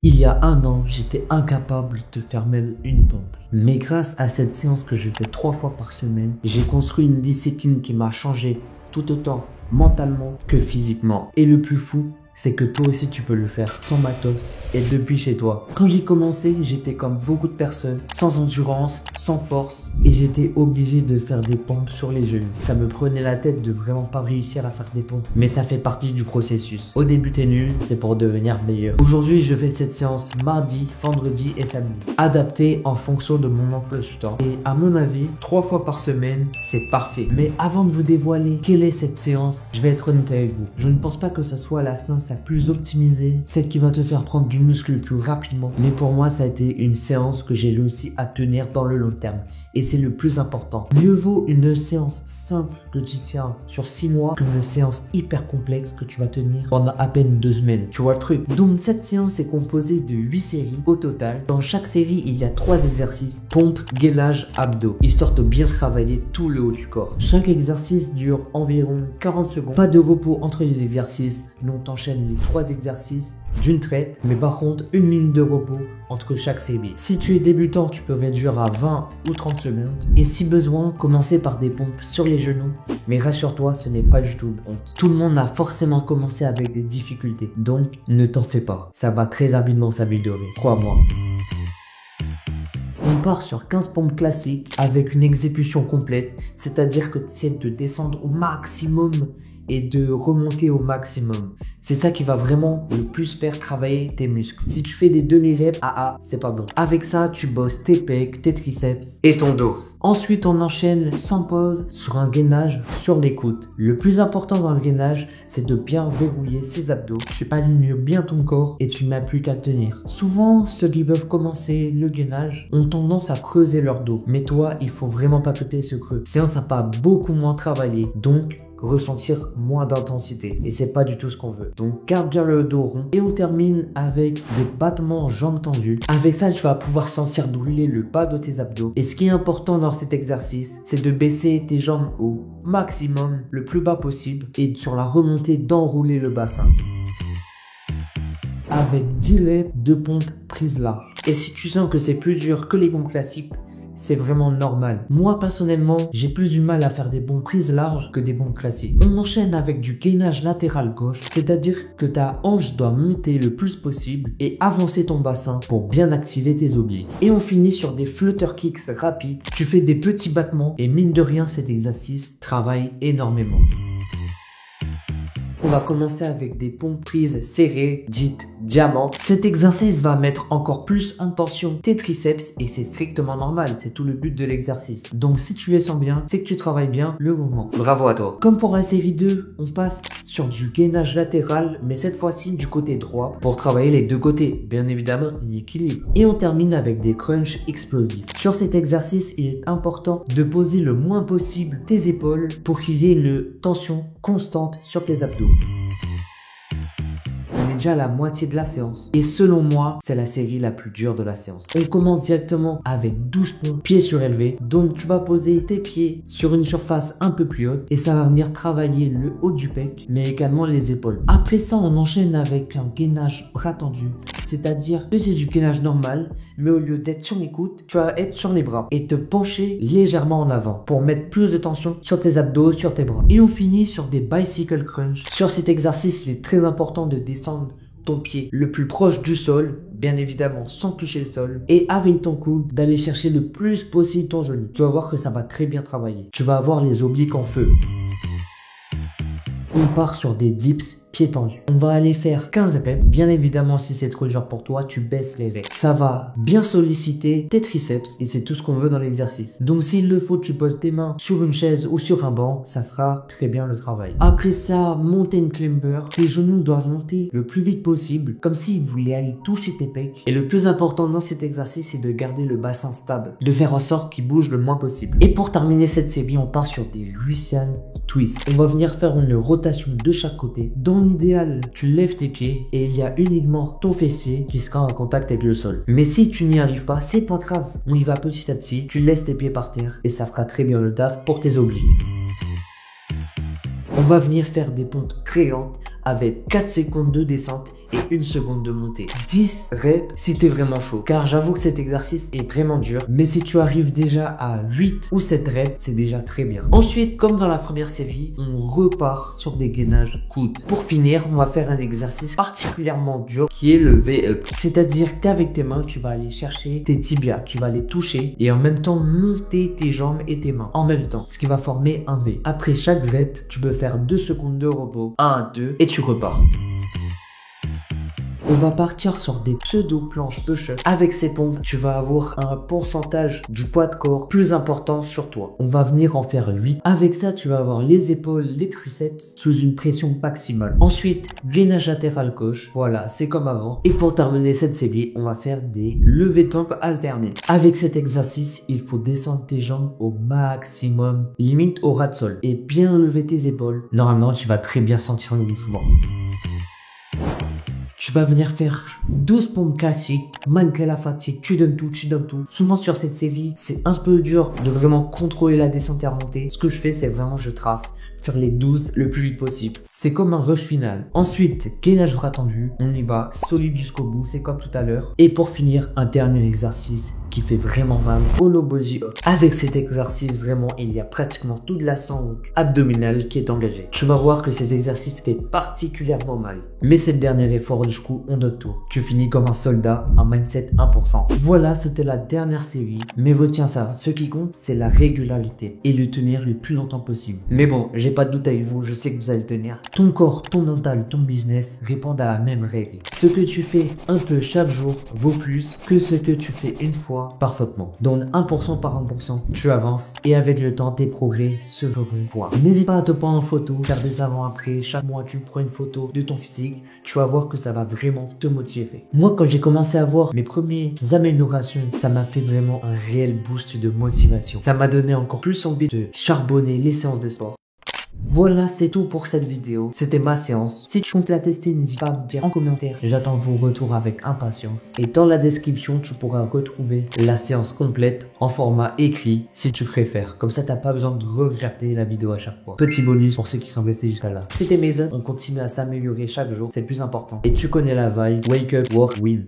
Il y a un an, j'étais incapable de faire même une pompe. Mais grâce à cette séance que je fais 3 fois par semaine, j'ai construit une discipline qui m'a changé tout autant mentalement que physiquement. Et le plus fou, c'est que toi aussi tu peux le faire sans matos et depuis chez toi. Quand j'ai commencé, j'étais comme beaucoup de personnes, sans endurance, sans force et j'étais obligé de faire des pompes sur les genoux. Ça me prenait la tête de vraiment pas réussir à faire des pompes, mais ça fait partie du processus. Au début t'es nul, c'est pour devenir meilleur. Aujourd'hui je fais cette séance mardi, vendredi et samedi, adaptée en fonction de mon emploi du temps. Et à mon avis, 3 fois par semaine, c'est parfait. Mais avant de vous dévoiler quelle est cette séance, je vais être honnête avec vous. Je ne pense pas que ce soit la séance la plus optimisée, celle qui va te faire prendre du muscle le plus rapidement. Mais pour moi, ça a été une séance que j'ai réussi à tenir dans le long terme. Et c'est le plus important. Mieux vaut une séance simple que tu tiens sur 6 mois qu'une séance hyper complexe que tu vas tenir pendant à peine 2 semaines. Tu vois le truc? Donc cette séance est composée de 8 séries au total. Dans chaque série, il y a 3 exercices. Pompe, gainage, abdos. Histoire de bien travailler tout le haut du corps. Chaque exercice dure environ 40 secondes. Pas de repos entre les exercices. Donc t'enchaînes les 3 exercices d'une traite, mais par contre 1 minute de repos entre chaque série. Si tu es débutant, tu peux réduire à 20 ou 30 secondes et si besoin, commencer par des pompes sur les genoux, mais rassure-toi, ce n'est pas du tout honte. Tout le monde a forcément commencé avec des difficultés, donc ne t'en fais pas, ça va très rapidement s'améliorer, crois-moi. On part sur 15 pompes classiques avec une exécution complète, c'est-à-dire que tu essaies de descendre au maximum et de remonter au maximum. C'est ça qui va vraiment le plus faire travailler tes muscles. Si tu fais des demi-reps, c'est pas bon. Avec ça, tu bosses tes pecs, tes triceps et ton dos. Ensuite, on enchaîne sans pause sur un gainage sur les coudes. Le plus important dans le gainage, c'est de bien verrouiller ses abdos. Tu alignes bien ton corps et tu n'as plus qu'à tenir. Souvent, ceux qui peuvent commencer le gainage ont tendance à creuser leur dos. Mais toi, il faut vraiment pas péter ce creux. Sinon, ça va beaucoup moins travailler. Donc, ressentir moins d'intensité et c'est pas du tout ce qu'on veut. Donc garde bien le dos rond et on termine avec des battements jambes tendues. Avec ça, tu vas pouvoir sentir brûler le bas de tes abdos. Et ce qui est important dans cet exercice, c'est de baisser tes jambes au maximum, le plus bas possible et sur la remontée d'enrouler le bassin. Avec 10 reps de pompe prise large. Et si tu sens que c'est plus dur que les pompes classiques, c'est vraiment normal. Moi, personnellement, j'ai plus du mal à faire des pompes prises larges que des pompes classiques. On enchaîne avec du gainage latéral gauche, c'est-à-dire que ta hanche doit monter le plus possible et avancer ton bassin pour bien activer tes obliques. Et on finit sur des flutter kicks rapides. Tu fais des petits battements et mine de rien, cet exercice travaille énormément. On va commencer avec des pompes prises serrées, dites diamant. Cet exercice va mettre encore plus en tension tes triceps et c'est strictement normal, c'est tout le but de l'exercice. Donc si tu les sens bien, c'est que tu travailles bien le mouvement. Bravo à toi. Comme pour la série 2, on passe sur du gainage latéral, mais cette fois-ci du côté droit pour travailler les deux côtés. Bien évidemment, l'équilibre. Et on termine avec des crunchs explosifs. Sur cet exercice, il est important de poser le moins possible tes épaules pour qu'il y ait une tension constante sur tes abdos. On est déjà à la moitié de la séance. Et selon moi, c'est la série la plus dure de la séance. On commence directement avec 12 pompes, pieds surélevés. Donc tu vas poser tes pieds sur une surface un peu plus haute. Et ça va venir travailler le haut du pec, mais également les épaules. Après ça, on enchaîne avec un gainage bras tendu. C'est-à-dire que c'est du gainage normal, mais au lieu d'être sur les coudes, tu vas être sur les bras et te pencher légèrement en avant pour mettre plus de tension sur tes abdos, sur tes bras. Et on finit sur des bicycle crunch. Sur cet exercice, il est très important de descendre ton pied le plus proche du sol, bien évidemment sans toucher le sol, et avec ton coude d'aller chercher le plus possible ton genou. Tu vas voir que ça va très bien travailler. Tu vas avoir les obliques en feu. On part sur des dips pieds tendus. On va aller faire 15 reps. Bien évidemment, si c'est trop dur pour toi, tu baisses les reps. Ça va bien solliciter tes triceps et c'est tout ce qu'on veut dans l'exercice. Donc s'il le faut, tu poses tes mains sur une chaise ou sur un banc, ça fera très bien le travail. Après ça, mountain climber. Tes genoux doivent monter le plus vite possible, comme s'ils voulaient aller toucher tes pecs. Et le plus important dans cet exercice, c'est de garder le bassin stable, de faire en sorte qu'il bouge le moins possible. Et pour terminer cette série, on part sur des Russian twists. On va venir faire une rotation de chaque côté. Dans l'idéal, tu lèves tes pieds et il y a uniquement ton fessier qui sera en contact avec le sol. Mais si tu n'y arrives pas, c'est pas grave. On y va petit à petit. Tu laisses tes pieds par terre et ça fera très bien le taf pour tes obliques. On va venir faire des pompes créantes avec 4 secondes de descente et 1 seconde de montée. 10 reps si t'es vraiment chaud. Car j'avoue que cet exercice est vraiment dur. Mais si tu arrives déjà à 8 ou 7 reps, c'est déjà très bien. Ensuite, comme dans la première série, on repart sur des gainages coudes. Pour finir, on va faire un exercice particulièrement dur qui est le V-up. C'est-à-dire qu'avec tes mains, tu vas aller chercher tes tibias, tu vas les toucher et en même temps monter tes jambes et tes mains en même temps, ce qui va former un V. Après chaque rep, tu peux faire 2 secondes de repos, 1, 2 et tu repars. On va partir sur des pseudo-planches push-up. Avec ces pompes, tu vas avoir un pourcentage du poids de corps plus important sur toi. On va venir en faire 8. Avec ça, tu vas avoir les épaules, les triceps sous une pression maximale. Ensuite, gainage latéral gauche. Voilà, c'est comme avant. Et pour terminer cette série, on va faire des levées de tempes alternés. Avec cet exercice, il faut descendre tes jambes au maximum, limite au ras de sol. Et bien lever tes épaules. Normalement, tu vas très bien sentir le mouvement. Tu vas venir faire 12 pompes classiques, malgré la fatigue, tu donnes tout, tu donnes tout. Souvent sur cette série, c'est un peu dur de vraiment contrôler la descente et la remontée. Ce que je fais, c'est vraiment je trace, faire les 12 le plus vite possible. C'est comme un rush final. Ensuite, gainage bras tendu, on y va solide jusqu'au bout, c'est comme tout à l'heure. Et pour finir, un dernier exercice qui fait vraiment mal, hollow body up. Avec cet exercice, vraiment, il y a pratiquement toute la sangle abdominale qui est engagée. Tu vas voir que ces exercices fait particulièrement mal. Mais c'est le dernier effort, du coup, on donne tout. Tu finis comme un soldat, un mindset 1%. Voilà, c'était la dernière série. Mais retiens ça, ce qui compte, c'est la régularité et le tenir le plus longtemps possible. Mais bon, j'ai pas de doute avec vous, je sais que vous allez le tenir. Ton corps, ton mental, ton business répondent à la même règle. Ce que tu fais un peu chaque jour vaut plus que ce que tu fais une fois parfaitement. Donne 1% par 1%, tu avances et avec le temps, tes progrès se feront voir. N'hésite pas à te prendre en photo, faire des avant-après. Chaque mois, tu prends une photo de ton physique. Tu vas voir que ça va vraiment te motiver. Moi, quand j'ai commencé à voir mes premières améliorations, ça m'a fait vraiment un réel boost de motivation. Ça m'a donné encore plus envie de charbonner les séances de sport. Voilà, c'est tout pour cette vidéo. C'était ma séance. Si tu comptes la tester, n'hésite pas à me dire en commentaire. J'attends vos retours avec impatience. Et dans la description, tu pourras retrouver la séance complète en format écrit si tu préfères. Comme ça, t'as pas besoin de regarder la vidéo à chaque fois. Petit bonus pour ceux qui sont restés jusqu'à là. C'était Mason. On continue à s'améliorer chaque jour. C'est le plus important. Et tu connais la vibe. Wake up, work, win.